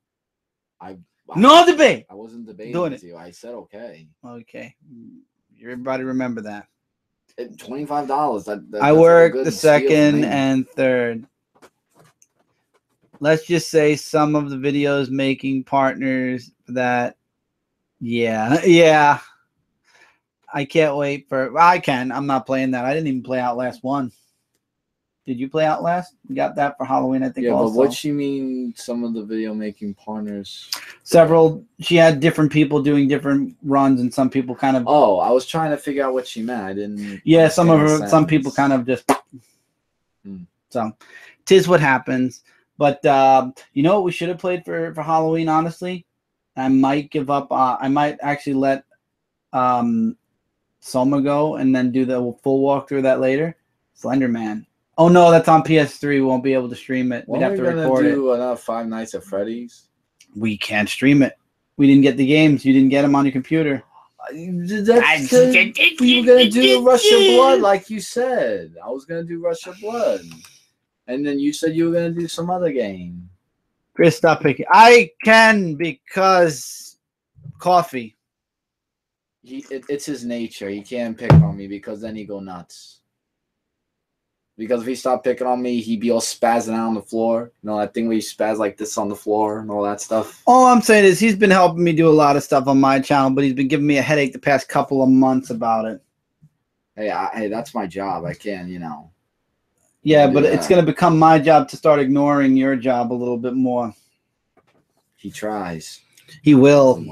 No debate. I wasn't debating Doing with you. I said okay. Okay. Everybody remember that. $25. I work the second and third. Let's just say some of the videos making partners that, yeah. I can't wait for. I'm not playing that. I didn't even play Outlast 1. Did you play Outlast? You got that for Halloween, I think. Yeah, also. But what she mean? Some of the video making partners. Several. She had different people doing different runs, and some people kind of. Oh, I was trying to figure out what she meant. I didn't. Yeah, some people kind of just. So, 'tis what happens. But you know what we should have played for Halloween? Honestly, I might give up. I might actually let Soma go and then do the full walkthrough of that later. Slender Man. Oh no, that's on PS3. We won't be able to stream it. We'd have to record it. Do another Five Nights at Freddy's. We can't stream it. We didn't get the games. You didn't get them on your computer. That's we were gonna do Rush of Blood, like you said. I was gonna do Rush of Blood, and then you said you were gonna do some other game. Chris, stop picking. I can because coffee. It's his nature. He can't pick on me because then he go nuts. Because if he stopped picking on me, he'd be all spazzing out on the floor. You know, that thing where you spaz like this on the floor and all that stuff. All I'm saying is he's been helping me do a lot of stuff on my channel, but he's been giving me a headache the past couple of months about it. Hey, that's my job. I can, Yeah, but it's going to become my job to start ignoring your job a little bit more. He tries. He will.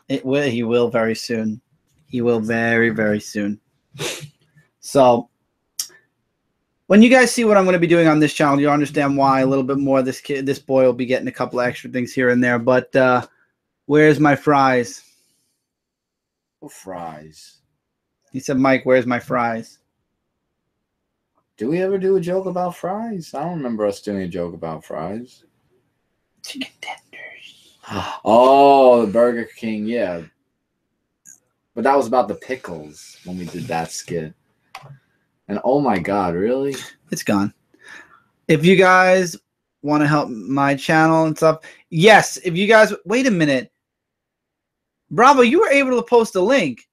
He will very soon. He will very, very soon. So when you guys see what I'm going to be doing on this channel, you'll understand why a little bit more. This boy will be getting a couple of extra things here and there. But where's my fries? Oh, fries. He said, Mike, where's my fries? Do we ever do a joke about fries? I don't remember us doing a joke about fries. Chicken tenders. Oh, the Burger King, yeah. But that was about the pickles when we did that skit. And oh my God, really? It's gone. If you guys want to help my channel and stuff, yes. If you guys, wait a minute. Bravo, you were able to post a link.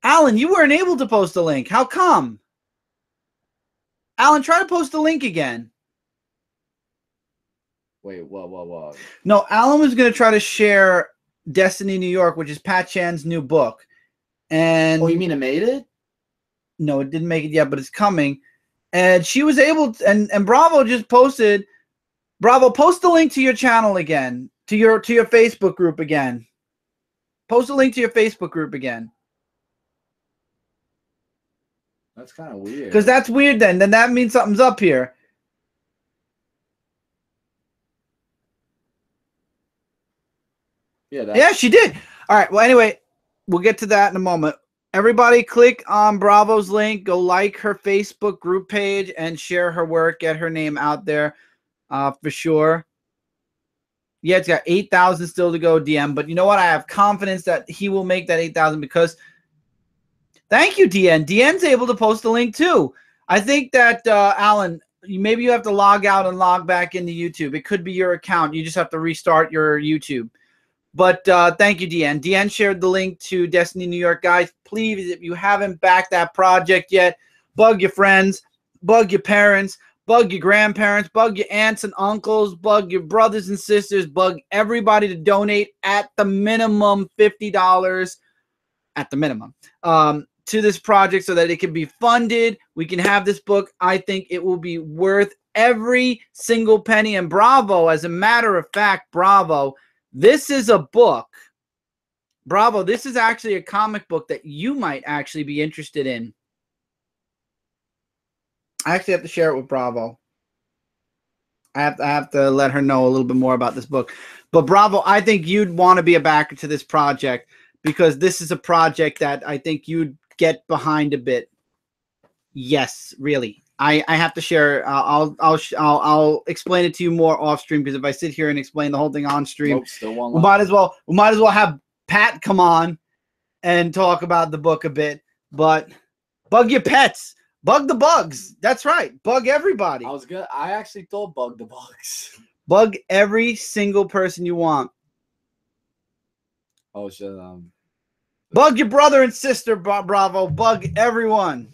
Alan, you weren't able to post a link. How come? Alan, try to post a link again. Wait, what? No, Alan was going to try to share Destiny New York, which is Pat Chan's new book. And oh, you mean it made it? No, it didn't make it yet, but it's coming. And she was able to, and Bravo just posted. Bravo, post the link to your channel again, to your Facebook group again. Post a link to your Facebook group again. That's kind of weird. Because that's weird then. Then that means something's up here. Yeah, she did. All right. Well, anyway, we'll get to that in a moment. Everybody click on Bravo's link. Go like her Facebook group page and share her work. Get her name out there for sure. Yeah, it's got 8,000 still to go, DM. But you know what? I have confidence that he will make that 8,000 because thank you, DN. DN's able to post the link too. I think that, Alan, maybe you have to log out and log back into YouTube. It could be your account. You just have to restart your YouTube. But thank you, DN. DN shared the link to Destiny New York. Guys, please, if you haven't backed that project yet, bug your friends, bug your parents, bug your grandparents, bug your aunts and uncles, bug your brothers and sisters, bug everybody to donate at the minimum $50 at the minimum to this project so that it can be funded. We can have this book. I think it will be worth every single penny. And bravo, as a matter of fact, bravo, this is a book. Bravo, this is actually a comic book that you might actually be interested in. I actually have to share it with Bravo. I have to let her know a little bit more about this book. But Bravo, I think you'd want to be a backer to this project because this is a project that I think you'd get behind a bit. Yes, really. I have to share. I'll explain it to you more off stream because if I sit here and explain the whole thing on stream, nope, we might as well have Pat come on and talk about the book a bit. But bug your pets. Bug the bugs. That's right. Bug everybody. I actually thought bug the bugs. Bug every single person you want. Oh shit. Bug your brother and sister, Bravo. Bug everyone.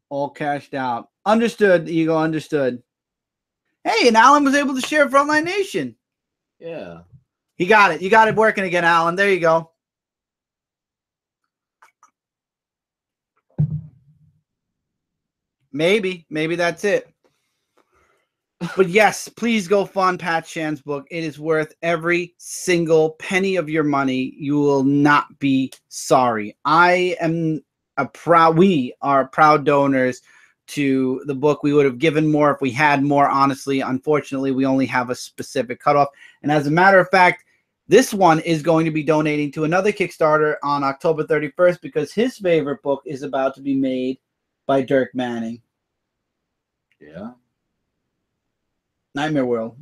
All cashed out. Understood, Eagle. Understood. Hey, and Alan was able to share Frontline Nation. Yeah. He got it. You got it working again, Alan. There you go. Maybe that's it. But yes, please go fund Pat Shan's book. It is worth every single penny of your money. You will not be sorry. We are proud donors to the book. We would have given more if we had more, honestly. Unfortunately, we only have a specific cutoff. And as a matter of fact, this one is going to be donating to another Kickstarter on October 31st because his favorite book is about to be made by Dirk Manning. Yeah. Nightmare World.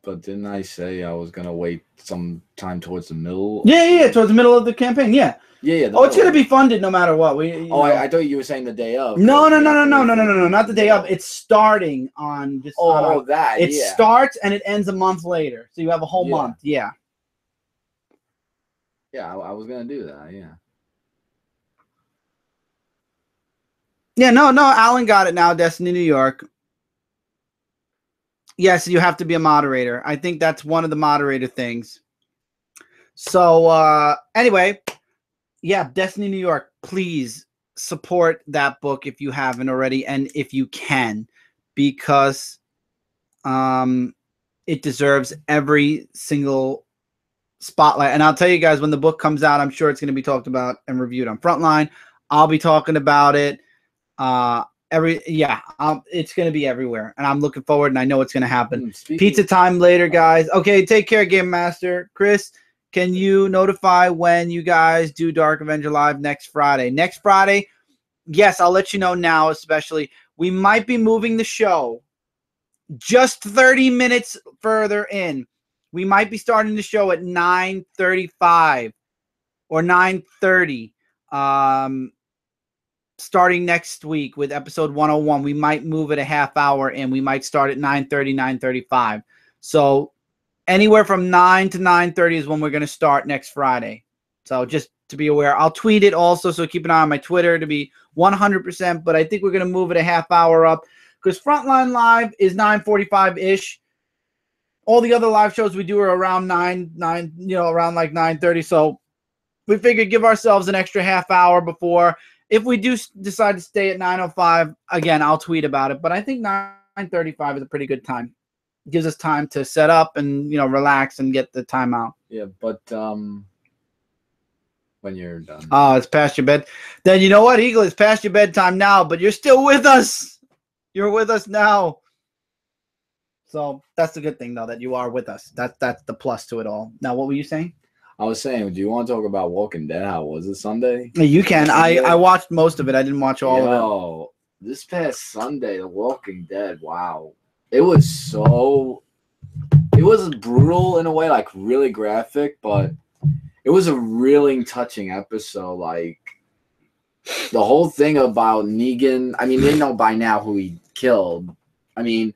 But didn't I say I was going to wait some time towards the middle? Yeah, towards the middle of the campaign, yeah. Yeah. It's going to be funded no matter what. I thought you were saying the day of. No, not the day of. It's starting on just. That. It starts and it ends a month later, so you have a whole month. Yeah. Yeah, I was going to do that. Yeah. Yeah, no, Alan got it now, Destiny New York. Yes, you have to be a moderator. I think that's one of the moderator things. So, anyway, yeah, Destiny New York, please support that book if you haven't already and if you can, because it deserves every single spotlight. And I'll tell you guys, when the book comes out, I'm sure it's going to be talked about and reviewed on Frontline. I'll be talking about it. It's going to be everywhere, and I'm looking forward, and I know it's going to happen. Pizza time later, guys. Okay, take care, Game Master. Chris, can you notify when you guys do Dark Avenger Live next Friday? Next Friday, yes, I'll let you know now, especially. We might be moving the show just 30 minutes further in. We might be starting the show at 9:35 or 9:30. Starting next week with episode 101, we might move it a half hour and we might start at 9:30, 9:35. So anywhere from 9 to 9:30 is when we're going to start next Friday. So just to be aware, I'll tweet it also. So keep an eye on my Twitter to be 100%. But I think we're going to move it a half hour up because Frontline Live is 9:45-ish. All the other live shows we do are around around like 9:30. So we figured give ourselves an extra half hour before. If we do decide to stay at 9:05, again, I'll tweet about it. But I think 9:35 is a pretty good time. It gives us time to set up and relax and get the time out. Yeah, but when you're done. Oh, it's past your bed. Then you know what, Eagle? It's past your bedtime now, but you're still with us. You're with us now. So that's the good thing, though, that you are with us. That's the plus to it all. Now, what were you saying? I was saying, do you want to talk about Walking Dead? How was it Sunday? You can. I watched most of it. I didn't watch all of it. This past Sunday, The Walking Dead, wow. It was brutal in a way, like really graphic, but it was a really touching episode. Like the whole thing about Negan, I mean, they know by now who he killed. I mean,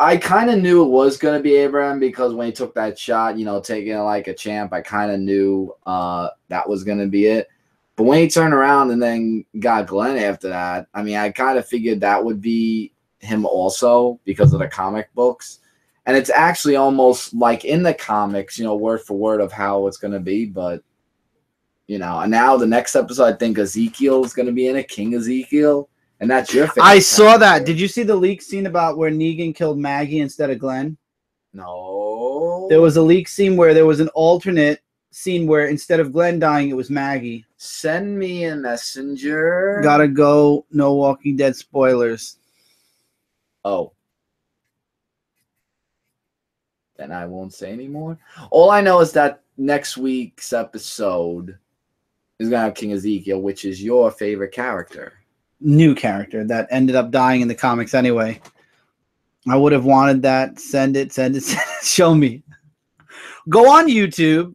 I kind of knew it was going to be Abraham because when he took that shot, taking it like a champ, I kind of knew that was going to be it. But when he turned around and then got Glenn after that, I mean, I kind of figured that would be him also because of the comic books. And it's actually almost like in the comics, you know, word for word of how it's going to be. But, you know, and now the next episode, I think Ezekiel is going to be in it, King Ezekiel. And that's your favorite. I saw that. Did you see the leak scene about where Negan killed Maggie instead of Glenn? No. There was a leak scene where there was an alternate scene where instead of Glenn dying, it was Maggie. Send me a messenger. Gotta go. No Walking Dead spoilers. Oh. Then I won't say anymore. All I know is that next week's episode is going to have King Ezekiel, which is your favorite character. New character that ended up dying in the comics anyway. I would have wanted that. Send it. Show me. Go on YouTube,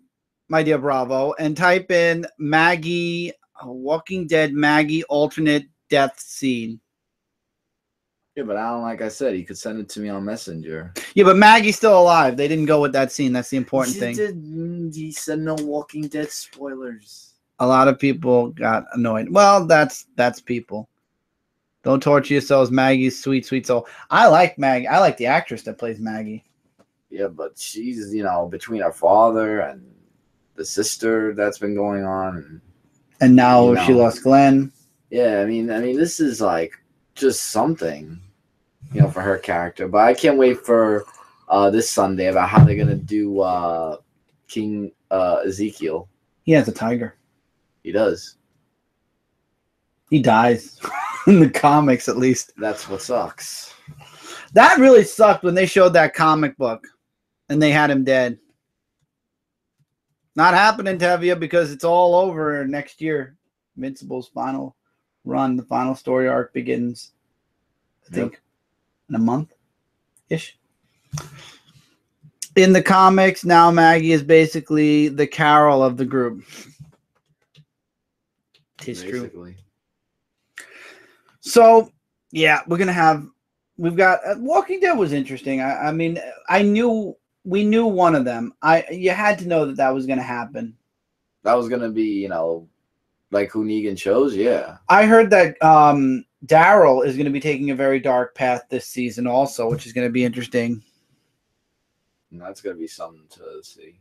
my dear Bravo, and type in Maggie, Walking Dead Maggie alternate death scene. Yeah, but I don't, like I said, you could send it to me on Messenger. Yeah, but Maggie's still alive. They didn't go with that scene. That's the important thing. He said no Walking Dead spoilers. A lot of people got annoyed. Well, that's people. Don't torture yourselves. Maggie's sweet soul. I like Maggie. I like the actress that plays Maggie. Yeah, but she's, you know, between her father and the sister that's been going on. And now she lost Glenn. Yeah, I mean, this is like just something, you know, for her character. But I can't wait for this Sunday about how they're going to do King Ezekiel. He has a tiger. He does. He dies. In the comics, at least. That's what sucks. That really sucked when they showed that comic book and they had him dead. Not happening, Tevia, because it's all over next year. Invincible's final run, the final story arc begins, I think, in a month-ish. In the comics, now Maggie is basically the Carol of the group. Tis true. So, yeah, we've got Walking Dead was interesting. I mean, we knew one of them. You had to know that was going to happen. That was going to be, you know, like who Negan chose. Yeah. I heard that Daryl is going to be taking a very dark path this season also, which is going to be interesting. And that's going to be something to see.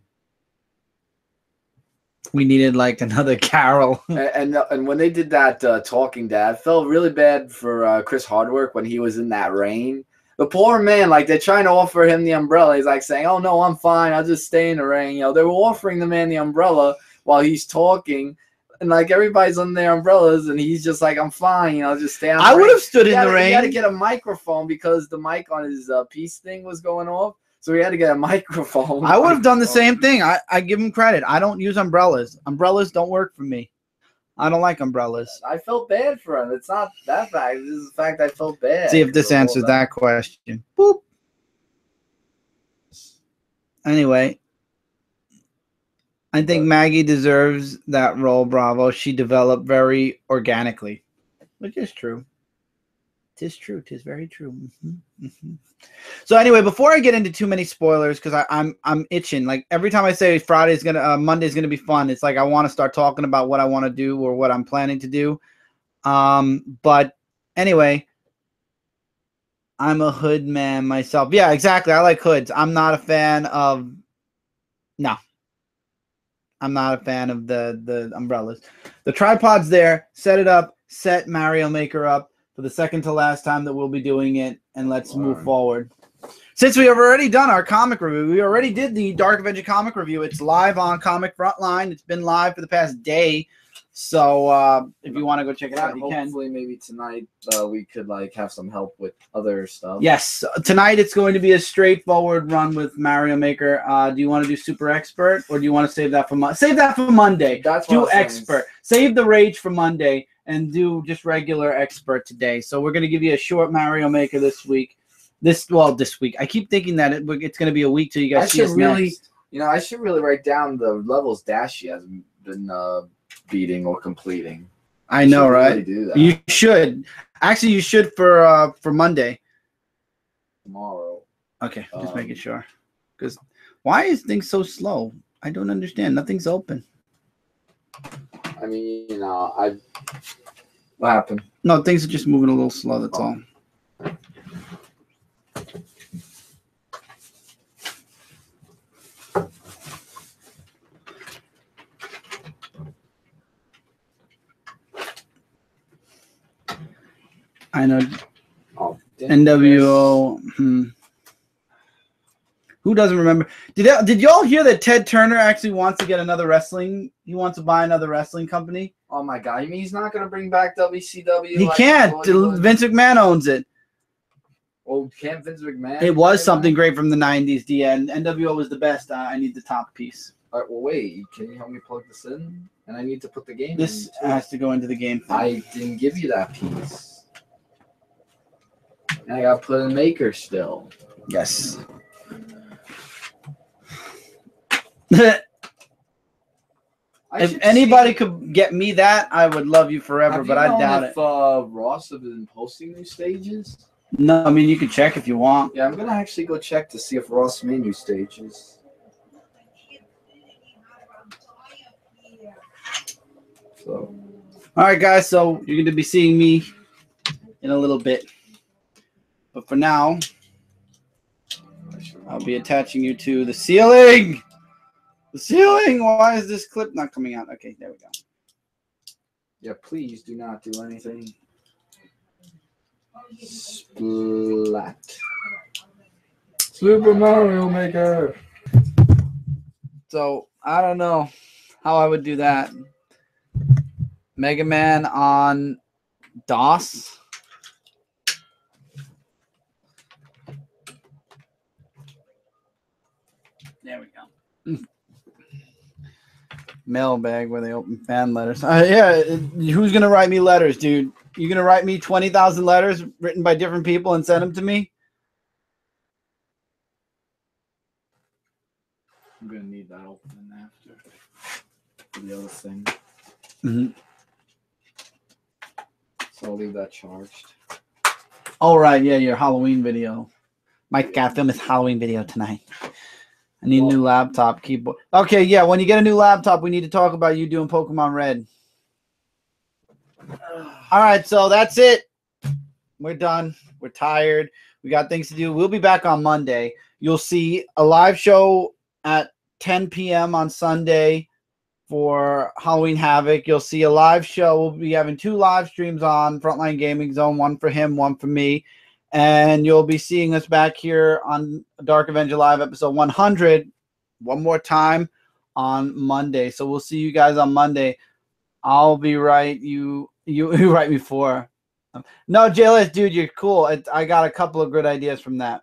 We needed like another Carol. and when they did that Talking Dead, I felt really bad for Chris Hardwick when he was in that rain. The poor man, like they're trying to offer him the umbrella. He's like saying, "Oh no, I'm fine. I'll just stay in the rain." You know, they were offering the man the umbrella while he's talking, and like everybody's on their umbrellas, and he's just like, "I'm fine. You know, I'll just stay." I would have stood in the rain. He had to get a microphone because the mic on his piece thing was going off. So we had to get a microphone. I would have done the same thing. I give him credit. I don't use umbrellas. Umbrellas don't work for me. I don't like umbrellas. I felt bad for him. It's not that fact. This is the fact I felt bad. See if this answers that question. Boop. Anyway, I think Maggie deserves that role, Bravo. She developed very organically, which is true. Tis true. Tis very true. So anyway, before I get into too many spoilers, because I'm itching. Like every time I say Monday's gonna be fun, it's like I want to start talking about what I want to do or what I'm planning to do. But anyway, I'm a hood man myself. Yeah, exactly. I like hoods. I'm not a fan of. No. I'm not a fan of the umbrellas. The tripod's there. Set it up. Set Mario Maker up for the second to last time that we'll be doing it, and let's move forward. Since we have already done our comic review, we already did the Dark Avenger comic review. It's live on Comic Frontline. It's been live for the past day. So if you want to go check it out, you can. Hopefully, maybe tonight we could like have some help with other stuff. Yes, tonight it's going to be a straightforward run with Mario Maker. Do you want to do Super Expert, or do you want to save that for Monday? That's do Expert. Save the rage for Monday and do just regular Expert today. So we're going to give you a short Mario Maker this week. This week. I keep thinking that it's going to be a week till you guys see us next. You know, I should really write down the levels Dashi has been beating or completing. I know, right? Really do that. You should. Actually, you should for Monday. Tomorrow. Okay, just making sure. Because why is things so slow? I don't understand. Nothing's open. I I mean, you know, what happened? No, things are just moving a little slow. That's all. I know. Oh, NWO. Who doesn't remember? Did y'all hear that Ted Turner actually wants to get another wrestling? He wants to buy another wrestling company. Oh my God! You mean he's not gonna bring back WCW? He can't. Vince McMahon owns it. Oh, can't Vince McMahon? It was something great from the '90s. Yeah, and NWO was the best. I need the top piece. All right. Well, wait. Can you help me plug this in? And I need to put the game. This has to go into the game. I didn't give you that piece. And I got to put in Maker still. Yes. If anybody could get me that, I would love you forever, but I doubt it. Ross have been posting new stages? No, I mean, you can check if you want. Yeah, I'm going to actually go check to see if Ross made new stages. So. All right, guys, so you're going to be seeing me in a little bit. But for now, I'll be attaching you to the ceiling. The ceiling! Why is this clip not coming out? Okay, there we go. Yeah, please do not do anything. Splat. Super Mario Maker. So, I don't know how I would do that. Mega Man on DOS. There we go. Mailbag where they open fan letters. Yeah, who's gonna write me letters, dude? You gonna write me 20,000 letters written by different people and send them to me? I'm gonna need that open after for the other thing. Mm-hmm. So I'll leave that charged. All right, yeah, your Halloween video. Mike got to film his Halloween video tonight. I need a new laptop keyboard. Okay, yeah, when you get a new laptop, we need to talk about you doing Pokemon Red. All right, so that's it. We're done. We're tired. We got things to do. We'll be back on Monday. You'll see a live show at 10 p.m. on Sunday for Halloween Havoc. You'll see a live show. We'll be having 2 live streams on Frontline Gaming Zone, one for him, one for me. And you'll be seeing us back here on Dark Avenger Live episode 100 one more time on Monday. So we'll see you guys on Monday. I'll be right. You write me for. No, JLS, dude, you're cool. I got a couple of good ideas from that.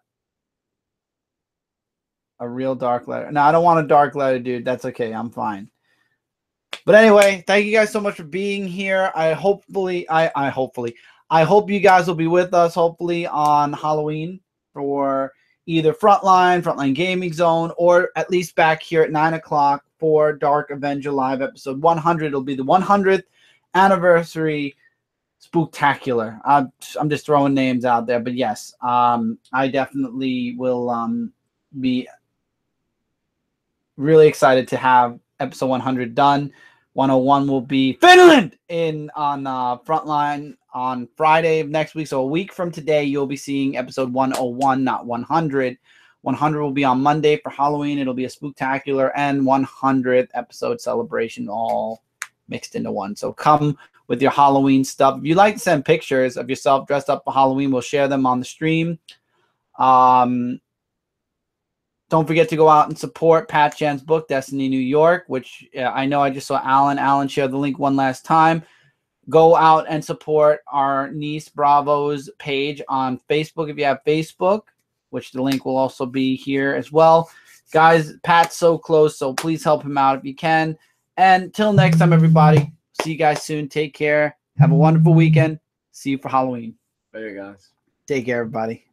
A real dark letter. No, I don't want a dark letter, dude. That's okay. I'm fine. But anyway, thank you guys so much for being here. I hope you guys will be with us, hopefully, on Halloween for either Frontline Gaming Zone, or at least back here at 9 o'clock for Dark Avenger Live episode 100. It'll be the 100th anniversary spooktacular. I'm just throwing names out there, but yes, I definitely will be really excited to have episode 100 done. 101 will be Finland on Frontline on Friday of next week. So a week from today, you'll be seeing episode 101, not 100. 100 will be on Monday for Halloween. It'll be a spooktacular and 100th episode celebration all mixed into one. So come with your Halloween stuff. If you'd like to send pictures of yourself dressed up for Halloween, we'll share them on the stream. Don't forget to go out and support Pat Chan's book, Destiny New York, which I know I just saw Alan. Alan shared the link one last time. Go out and support our niece Bravo's page on Facebook if you have Facebook, which the link will also be here as well. Guys, Pat's so close, so please help him out if you can. And till next time, everybody, see you guys soon. Take care. Have a wonderful weekend. See you for Halloween. There you guys. Take care, everybody.